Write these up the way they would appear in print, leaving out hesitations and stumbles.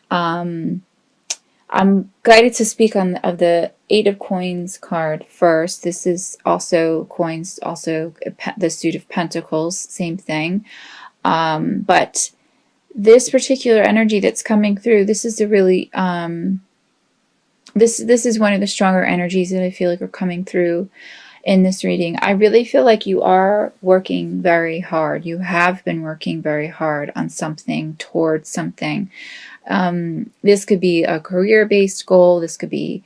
I'm guided to speak on of the Eight of Coins card first. This is also coins, also the suit of Pentacles, same thing. But this particular energy that's coming through, this is a really this is one of the stronger energies that I feel like are coming through in this reading. I really feel like you are working very hard. You have been working very hard on something, towards something. This could be a career-based goal. It could be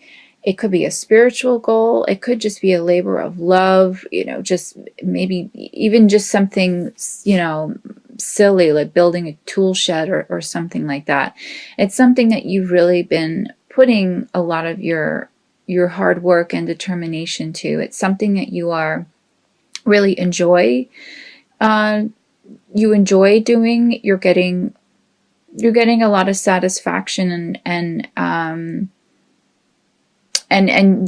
a spiritual goal. It could just be a labor of love, just maybe even just something, silly, like building a tool shed or something like that. It's something that you've really been putting a lot of your hard work and determination to. It's something that you are really enjoy. You enjoy doing. You're getting a lot of satisfaction and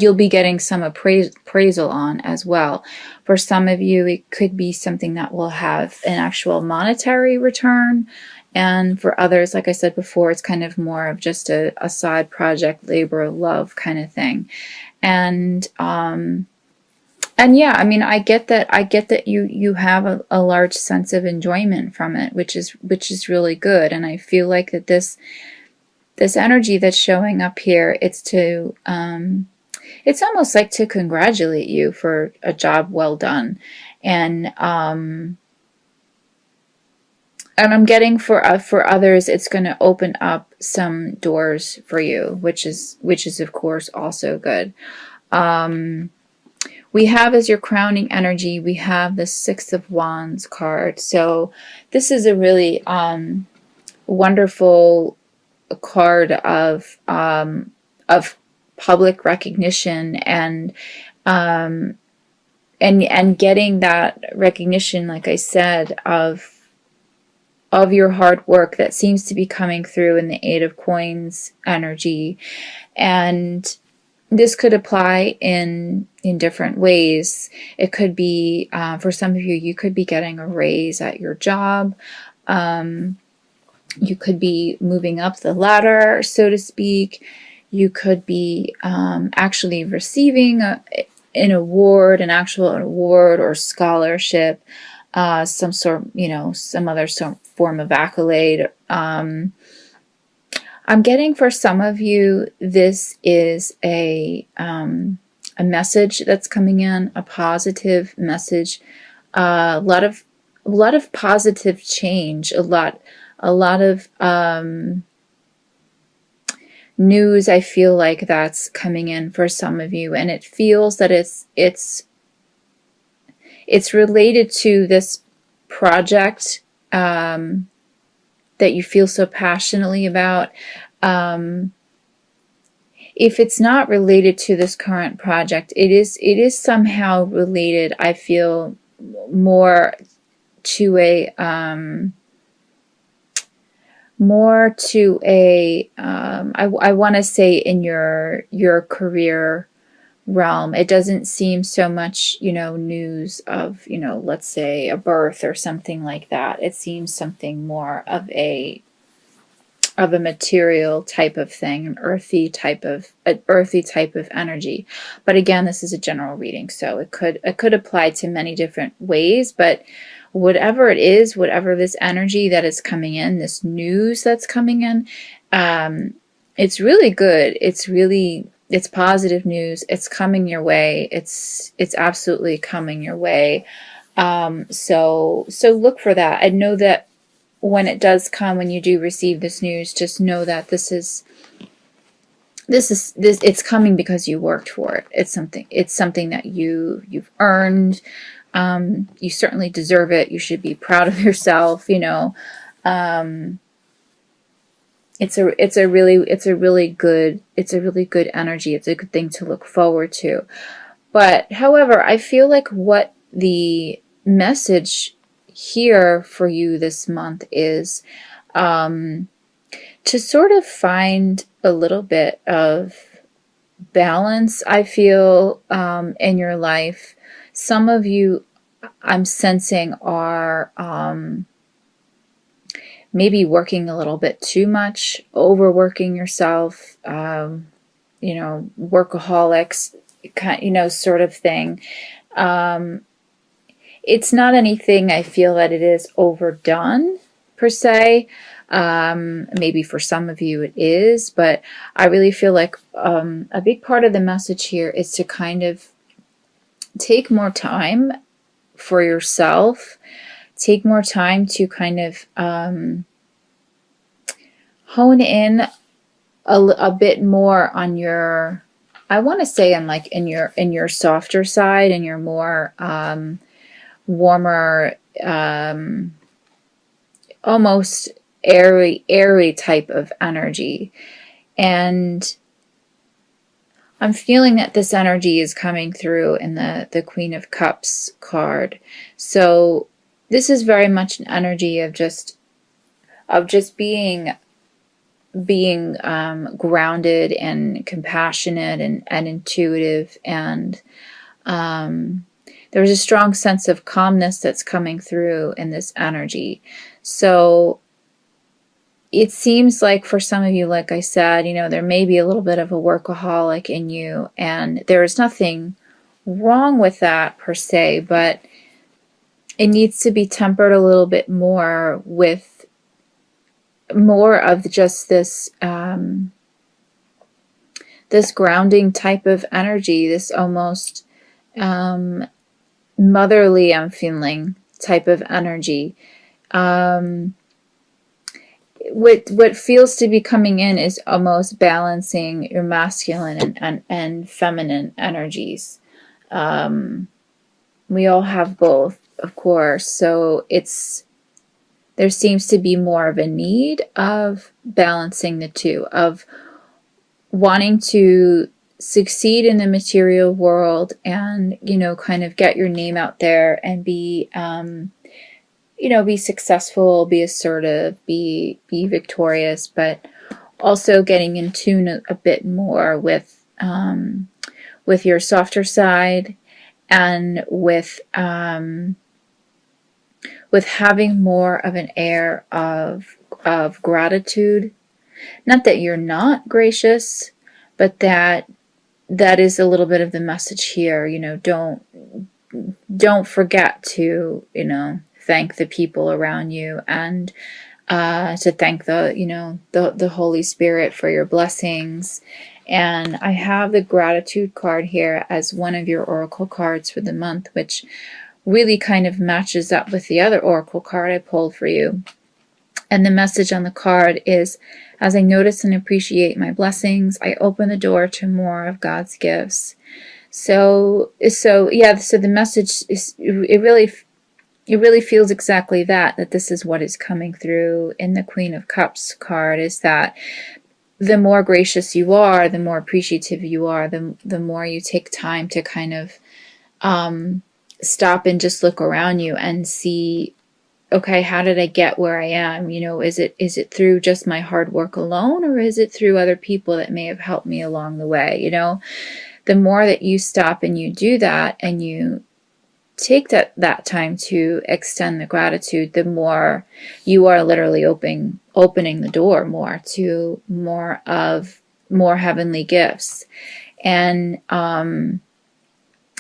you'll be getting some appraisal on as well. For some of you, it could be something that will have an actual monetary return. And for others, like I said before, it's kind of more of just a side project, labor of love kind of thing. And yeah, I mean, I get that you have a large sense of enjoyment from it, which is really good. And I feel like that this energy that's showing up here, it's almost like to congratulate you for a job well done. And I'm getting for others, it's going to open up some doors for you, which is of course also good. We have, as your crowning energy, we have the Six of Wands card. So this is a really wonderful card of public recognition and getting that recognition, like I said, of your hard work that seems to be coming through in the Eight of Coins energy. And this could apply in different ways. It could be, for some of you, you could be getting a raise at your job. You could be moving up the ladder, so to speak. You could be actually receiving an award, an actual award or scholarship, some sort, some other form of accolade. I'm getting, for some of you, this is a message that's coming in, a positive message, a lot of positive change, a lot of news. I feel like that's coming in for some of you, and it feels that it's related to this project that you feel so passionately about. If it's not related to this current project, it is somehow related, I feel, more to a I want to say in your career realm. It doesn't seem so much, news of, let's say a birth or something like that. It seems something more of a material type of thing, an earthy type of energy. But again, this is a general reading, so it could apply to many different ways. But whatever it is, whatever this energy that is coming in, this news that's coming in, it's really good. It's positive news. It's coming your way. It's absolutely coming your way. So look for that. I know that when it does come, when you do receive this news, just know that this it's coming because you worked for it. It's something that you've earned. You certainly deserve it. You should be proud of yourself. It's a really good energy. It's a good thing to look forward to. But however, I feel like what the message here for you this month is to sort of find a little bit of balance, I feel, in your life. Some of you, I'm sensing, are maybe working a little bit too much, overworking yourself, workaholics, sort of thing. It's not anything I feel that it is overdone per se. Maybe for some of you it is, but I really feel like a big part of the message here is to kind of take more time for yourself, take more time to kind of hone in a bit more on your, I want to say in your softer side and your more warmer, almost airy type of energy. And I'm feeling that this energy is coming through in the Queen of Cups card. So this is very much an energy of just being grounded and compassionate and intuitive, and there's a strong sense of calmness that's coming through in this energy. So it seems like for some of you, like I said, there may be a little bit of a workaholic in you, and there is nothing wrong with that per se, but it needs to be tempered a little bit more with more of just this this grounding type of energy, this almost motherly, I'm feeling, type of energy. What feels to be coming in is almost balancing your masculine and feminine energies. We all have both, of course, so there seems to be more of a need of balancing the two, of wanting to succeed in the material world and, kind of get your name out there and be successful, be assertive, be victorious, but also getting in tune a bit more with your softer side, and with having more of an air of gratitude. Not that you're not gracious, but that is a little bit of the message here. Don't forget to, thank the people around you, and to thank the Holy Spirit for your blessings. And I have the gratitude card here as one of your oracle cards for the month, which really kind of matches up with the other oracle card I pulled for you. And the message on the card is, as I notice and appreciate my blessings, I open the door to more of God's gifts. So the message is, it really feels exactly that this is what is coming through in the Queen of Cups card, is that the more gracious you are, the more appreciative you are, the more you take time to kind of stop and just look around you and see, okay, how did I get where I am? Is it through just my hard work alone, or is it through other people that may have helped me along the way? The more that you stop and you do that, and you take that time to extend the gratitude, the more you are literally opening the door more to more heavenly gifts. And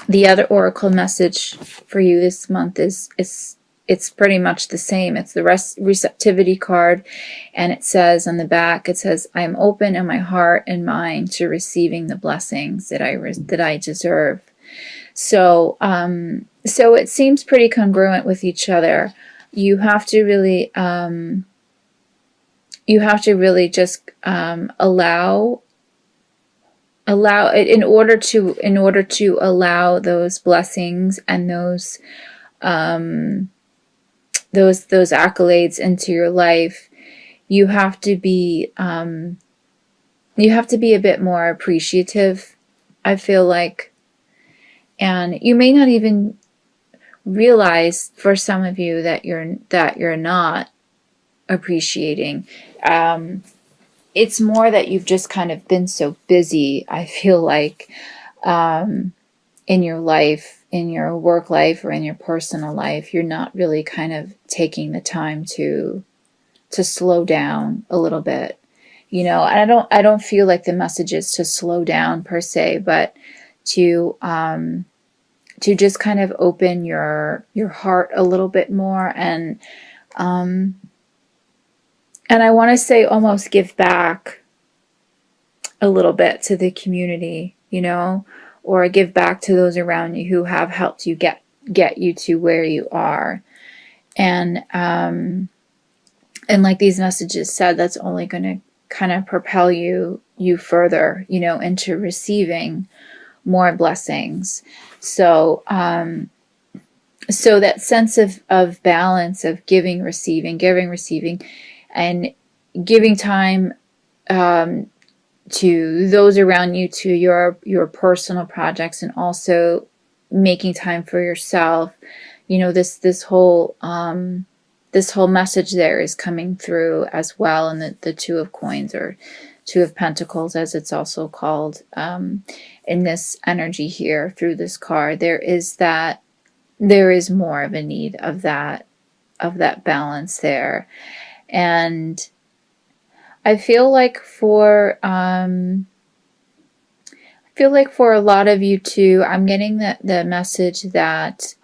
the other oracle message for you this month is it's pretty much the same. It's the receptivity card, and it says on the back, I am open in my heart and mind to receiving the blessings that I deserve. So it seems pretty congruent with each other. You have to really just allow it in order to allow those blessings and those accolades into your life. You have to be a bit more appreciative, I feel like. And you may not even realize, for some of you, that you're not appreciating. It's more that you've just kind of been so busy, I feel like, in your life, in your work life or in your personal life, you're not really kind of taking the time to slow down a little bit, you know. And I don't feel like the message is to slow down per se, but to just kind of open your heart a little bit more, and I want to say almost give back a little bit to the community, you know, or give back to those around you who have helped you get you to where you are. And like these messages said, that's only going to kind of propel you further, you know, into receiving more blessings. So so that sense of balance, of giving, receiving, and giving time to those around you, to your personal projects, and also making time for yourself. You know, this whole message there is coming through as well. And the Two of Coins, or Two of Pentacles, as it's also called, in this energy here through this card, there is more of a need of that balance there. And I feel like for a lot of you too, I'm getting the message that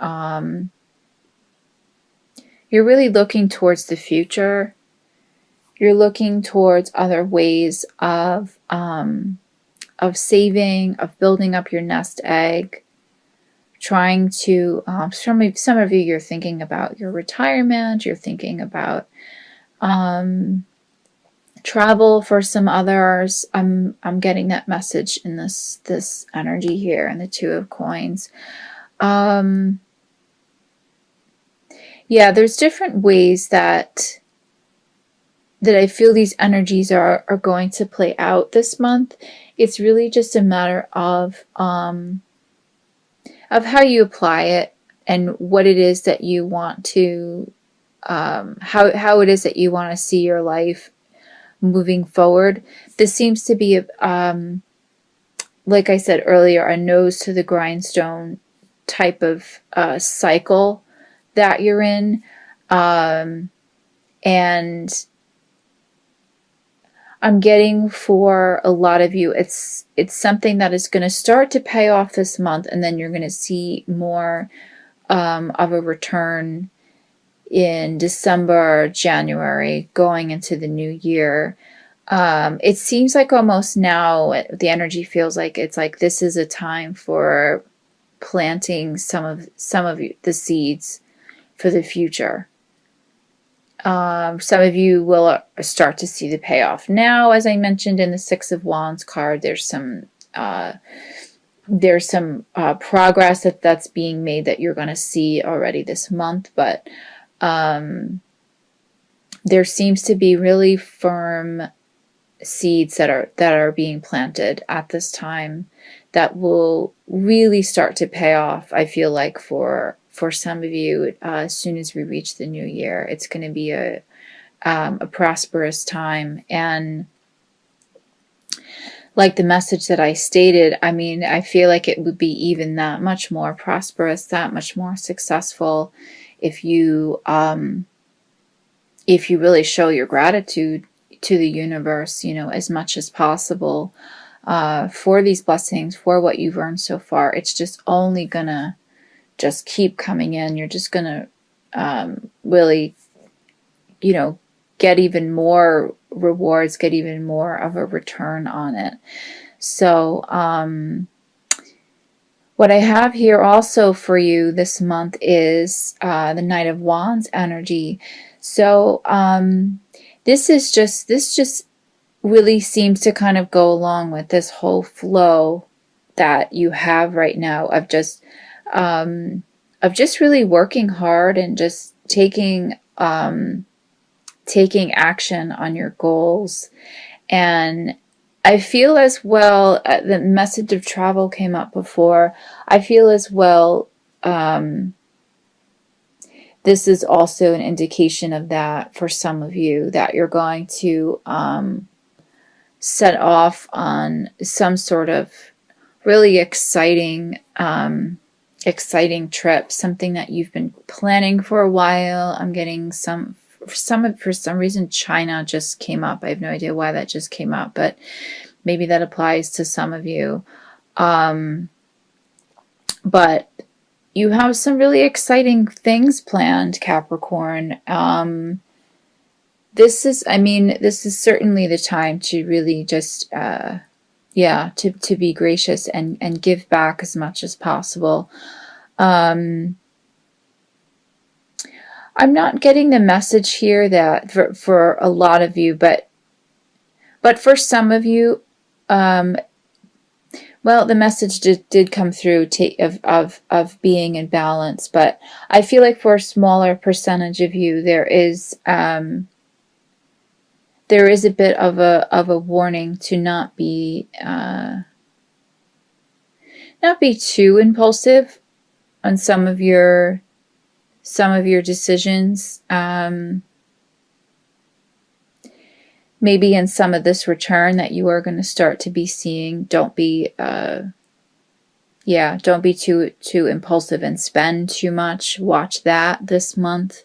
you're really looking towards the future. You're looking towards other ways of saving, of building up your nest egg, trying to, some of you, you're thinking about your retirement, you're thinking about travel. For some others, I'm getting that message in this energy here, and the Two of Coins. Yeah, there's different ways that I feel these energies are going to play out this month. It's really just a matter of how you apply it, and what it is that you want to, how it is that you want to see your life moving forward. This seems to be, like I said earlier, a nose to the grindstone type of cycle that you're in. And I'm getting, for a lot of you, it's something that is going to start to pay off this month, and then you're going to see more of a return in December, January, going into the new year. It seems like almost now the energy feels like it's like this is a time for planting some of the seeds for the future. Some of you will start to see the payoff now. As I mentioned in the Six of Wands card, there's some progress that's being made that you're going to see already this month, but there seems to be really firm seeds that are being planted at this time that will really start to pay off. I feel like for some of you, as soon as we reach the new year, it's going to be a prosperous time. And like the message that I stated, I mean, I feel like it would be even that much more prosperous, that much more successful, if you really show your gratitude to the universe, you know, as much as possible, for these blessings, for what you've earned so far. It's just only gonna just keep coming in. You're just gonna really, you know, get even more rewards, get even more of a return on it. So what I have here also for you this month is the Knight of Wands energy. So this just really seems to kind of go along with this whole flow that you have right now of just really working hard and just taking action on your goals. And I feel as well, the message of travel came up before. I feel as well, this is also an indication of that for some of you, that you're going to set off on some sort of really exciting trip, something that you've been planning for a while. I'm getting some for some reason, China just came up. I have no idea why that just came up, but maybe that applies to some of you. But you have some really exciting things planned, Capricorn. This is certainly the time to really just, to be gracious and give back as much as possible. I'm not getting the message here that for a lot of you, but for some of you, well, the message did come through of being in balance, but I feel like for a smaller percentage of you, there is a bit of a warning to not be too impulsive on some of your decisions. Maybe in some of this return that you are going to start to be seeing, don't be too impulsive and spend too much. Watch that this month.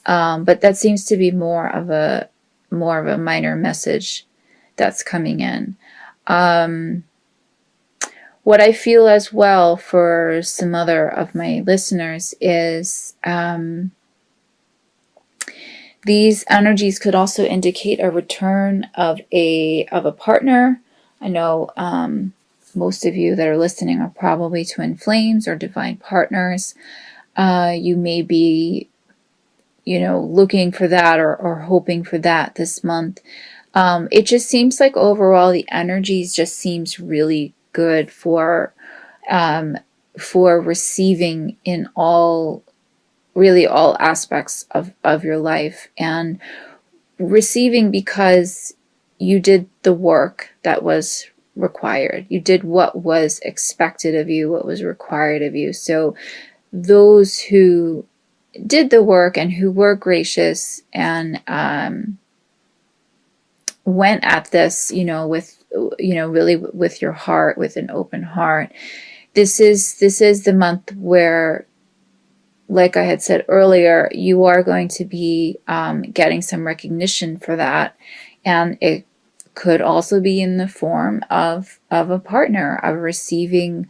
But that seems to be more of a minor message that's coming in. What I feel as well for some other of my listeners is these energies could also indicate a return of a partner. I know most of you that are listening are probably twin flames or divine partners. You may be, looking for that or hoping for that this month. It just seems like overall the energies just seems really good for receiving in all aspects of your life, and receiving because you did the work that was required. You did what was expected of you, what was required of you. So those who did the work and who were gracious and went at this, with really with your heart, with an open heart. This is the month where, like I had said earlier, you are going to be getting some recognition for that. And it could also be in the form of a partner, of receiving,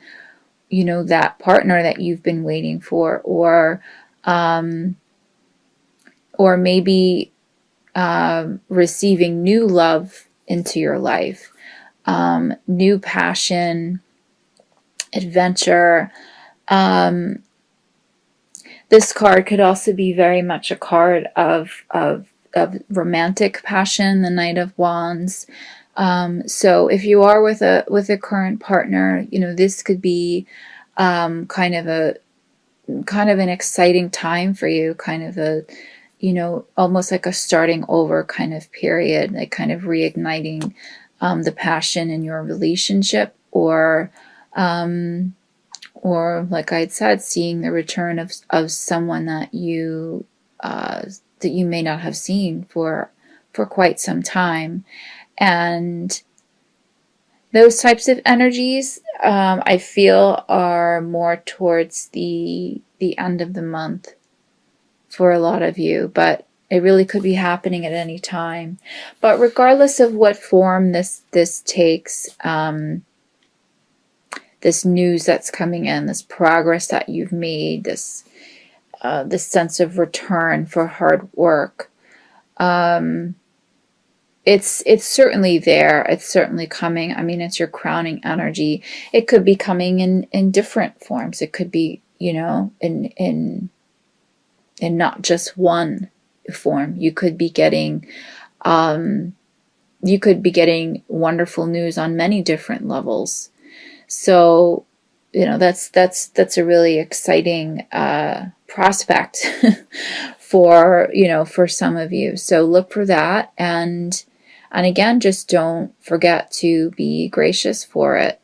that partner that you've been waiting for, or maybe receiving new love into your life, new passion, adventure. This card could also be very much a card of romantic passion, the Knight of Wands. So if you are with a current partner, this could be kind of an exciting time for you, kind of a, almost like a starting over kind of period, like kind of reigniting the passion in your relationship, or like I had said, seeing the return of someone that you may not have seen for quite some time. And those types of energies, I feel, are more towards the end of the month for a lot of you, but it really could be happening at any time. But regardless of what form this takes, this news that's coming in, this progress that you've made, this sense of return for hard work, it's certainly there. It's certainly coming. I mean, it's your crowning energy. It could be coming in different forms. It could be, in not just one form. You could be getting wonderful news on many different levels. So, that's a really exciting prospect for some of you. So look for that, and again, just don't forget to be gracious for it.